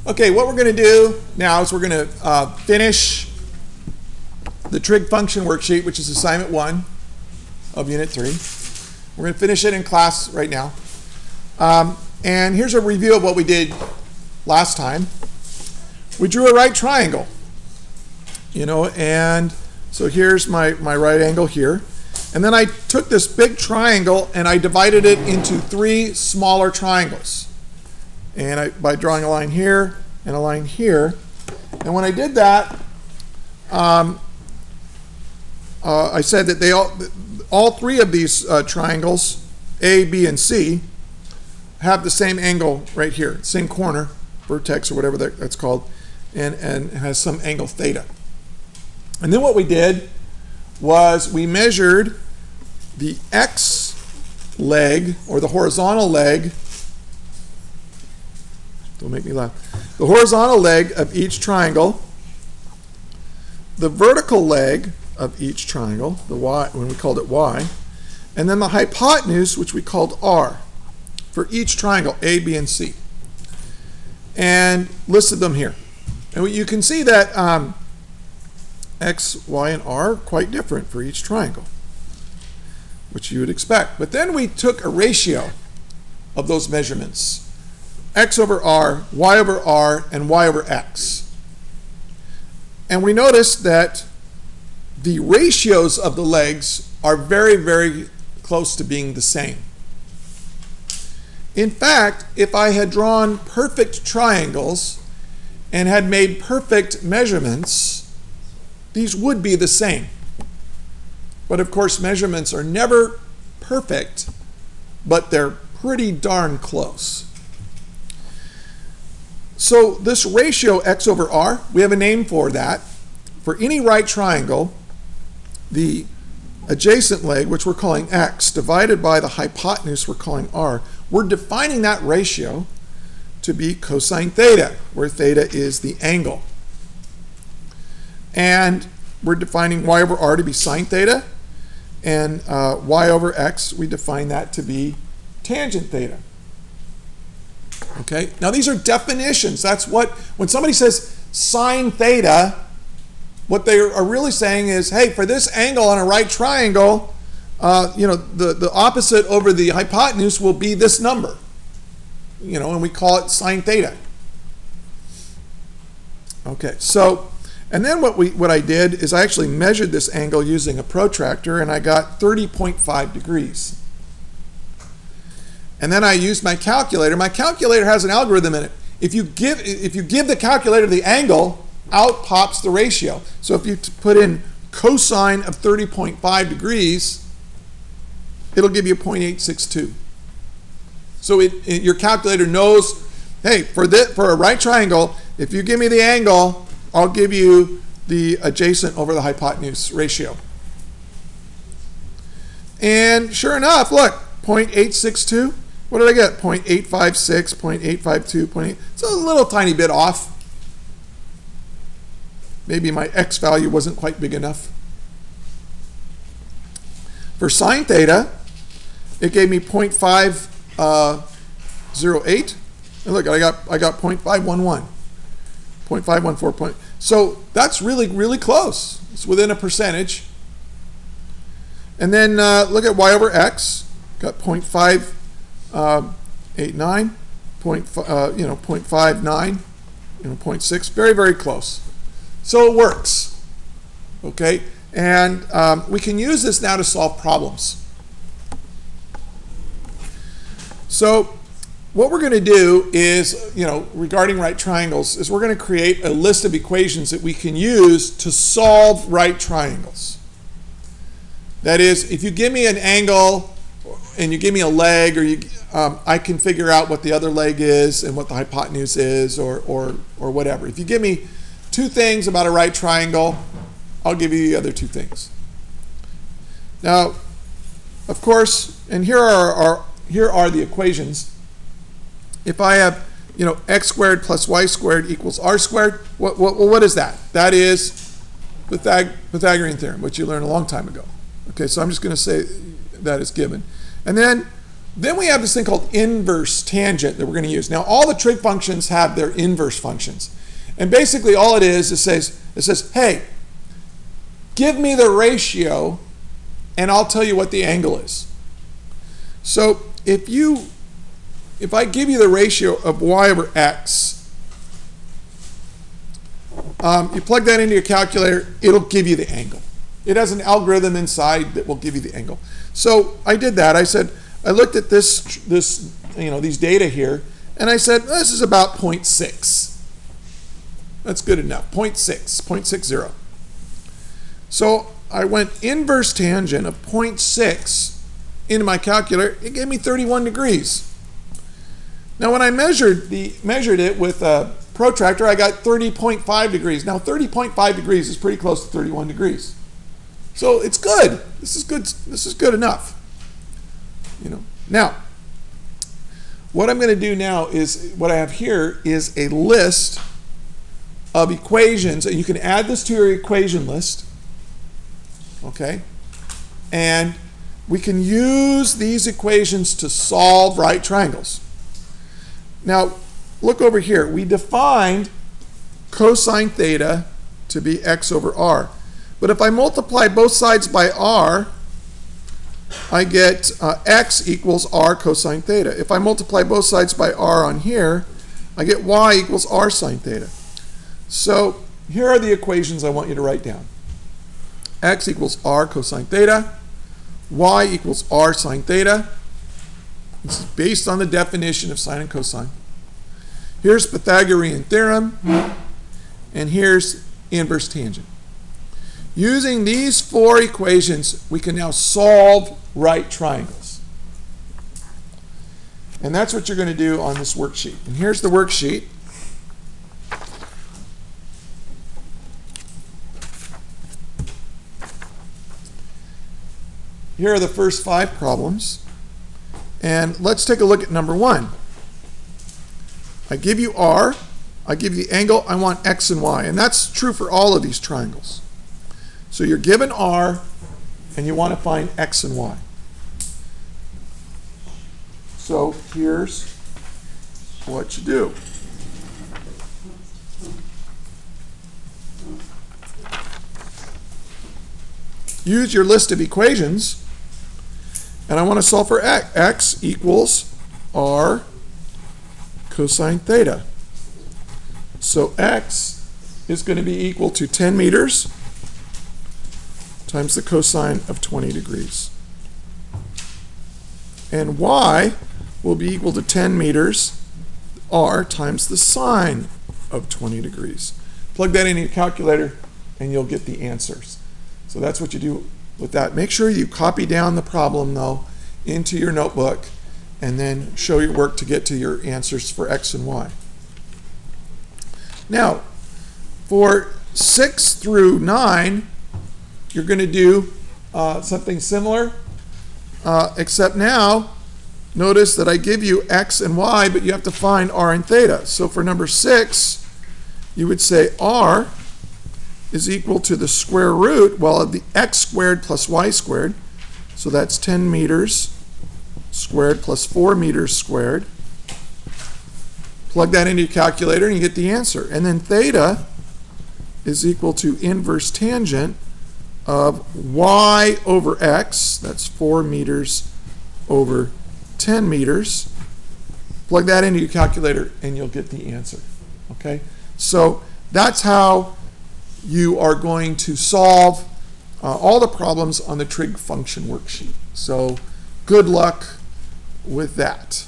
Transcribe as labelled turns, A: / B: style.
A: Okay, what we're going to do now is we're going to finish the trig function worksheet, which is assignment 1 of unit 3. We're going to finish it in class right now. And here's a review of what we did last time. We drew a right triangle, and so here's my right angle here. And then I took this big triangle and I divided it into 3 smaller triangles. And by drawing a line here and a line here. And when I did that, I said that all 3 of these triangles, A, B, and C, have the same angle right here, same corner, vertex or whatever that's called, and has some angle theta. And then what we did was we measured the x leg, or the horizontal leg, don't make me laugh, the horizontal leg of each triangle, the vertical leg of each triangle, the y, when we called it y, and then the hypotenuse, which we called r, for each triangle, A, B, and C, and listed them here. And you can see that x, y, and r are quite different for each triangle, which you would expect. But then we took a ratio of those measurements, x over r, y over r, and y over x. And we noticed that the ratios of the legs are very, very close to being the same. In fact, if I had drawn perfect triangles and had made perfect measurements, these would be the same. But of course, measurements are never perfect, but they're pretty darn close. So this ratio x over r, we have a name for that. For any right triangle, the adjacent leg, which we're calling x, divided by the hypotenuse we're calling r, we're defining that ratio to be cosine theta, where theta is the angle. And we're defining y over r to be sine theta, and y over x, we define that to be tangent theta. Okay, now these are definitions. That's what, when somebody says sine theta, what they are really saying is, hey, for this angle on a right triangle, the opposite over the hypotenuse will be this number. And we call it sine theta. Okay, so, and then what I did is I actually measured this angle using a protractor, and I got 30.5 degrees. And then I used my calculator. My calculator has an algorithm in it. If you give the calculator the angle, out pops the ratio. So if you put in cosine of 30.5 degrees, it'll give you 0.862. So your calculator knows, hey, for a right triangle, if you give me the angle, I'll give you the adjacent over the hypotenuse ratio. And sure enough, look, 0.862. What did I get? 0.856, 0.852, 0.8. It's a little tiny bit off. Maybe my x value wasn't quite big enough. For sine theta, it gave me 0.508. And look, I got 0.511, 0.514. So that's really, really close. It's within a percentage. And then look at y over x. Got 0.589, 0.59, 0.6. Very, very close. So it works. Okay, and we can use this now to solve problems. So what we're going to do is, regarding right triangles, is we're going to create a list of equations that we can use to solve right triangles. That is, if you give me an angle and you give me a leg, or I can figure out what the other leg is and what the hypotenuse is, or whatever. If you give me 2 things about a right triangle, I'll give you the other 2 things. Now, of course, and here are the equations. If I have, x squared plus y squared equals r squared, what is that? That is Pythagorean theorem, which you learned a long time ago. Okay, so I'm just going to say that is given. And then Then we have this thing called inverse tangent that we're going to use. Now, all the trig functions have their inverse functions. And basically all it says, hey, give me the ratio and I'll tell you what the angle is. So if I give you the ratio of y over x, you plug that into your calculator, it'll give you the angle. It has an algorithm inside that will give you the angle. So I did that. I looked at these data here, and I said, this is about 0.6. That's good enough, 0.60. So I went inverse tangent of 0.6 into my calculator. It gave me 31 degrees. Now when I measured it with a protractor, I got 30.5 degrees. Now 30.5 degrees is pretty close to 31 degrees. So it's good. This is good. This is good enough. Now, what I'm going to do now is, what I have here is a list of equations. You can add this to your equation list, okay? And we can use these equations to solve right triangles. Now, look over here. We defined cosine theta to be x over r. But if I multiply both sides by r, I get x equals r cosine theta. If I multiply both sides by r on here, I get y equals r sine theta. So here are the equations I want you to write down. X equals r cosine theta. Y equals r sine theta. This is based on the definition of sine and cosine. Here's Pythagorean theorem. And here's inverse tangent. Using these four equations, we can now solve right triangles. And that's what you're going to do on this worksheet. And here's the worksheet. Here are the first 5 problems. And let's take a look at number 1. I give you r, I give you the angle, I want x and y. And that's true for all of these triangles. So you're given r, and you want to find x and y. So here's what you do. Use your list of equations, and I want to solve for x. X equals r cosine theta. So x is going to be equal to 10 meters times the cosine of 20 degrees. And y will be equal to 10 meters r times the sine of 20 degrees. Plug that into your calculator and you'll get the answers. So that's what you do with that. Make sure you copy down the problem though into your notebook and then show your work to get to your answers for x and y. Now, for 6 through 9, you're going to do something similar, except now, notice that I give you x and y, but you have to find r and theta. So for number 6, you would say r is equal to the square root, well, of the x squared plus y squared. So that's 10 meters squared plus 4 meters squared. Plug that into your calculator and you get the answer. And then theta is equal to inverse tangent of y over x, that's 4 meters over 10 meters. Plug that into your calculator and you'll get the answer. Okay? So that's how you are going to solve all the problems on the trig function worksheet. So good luck with that.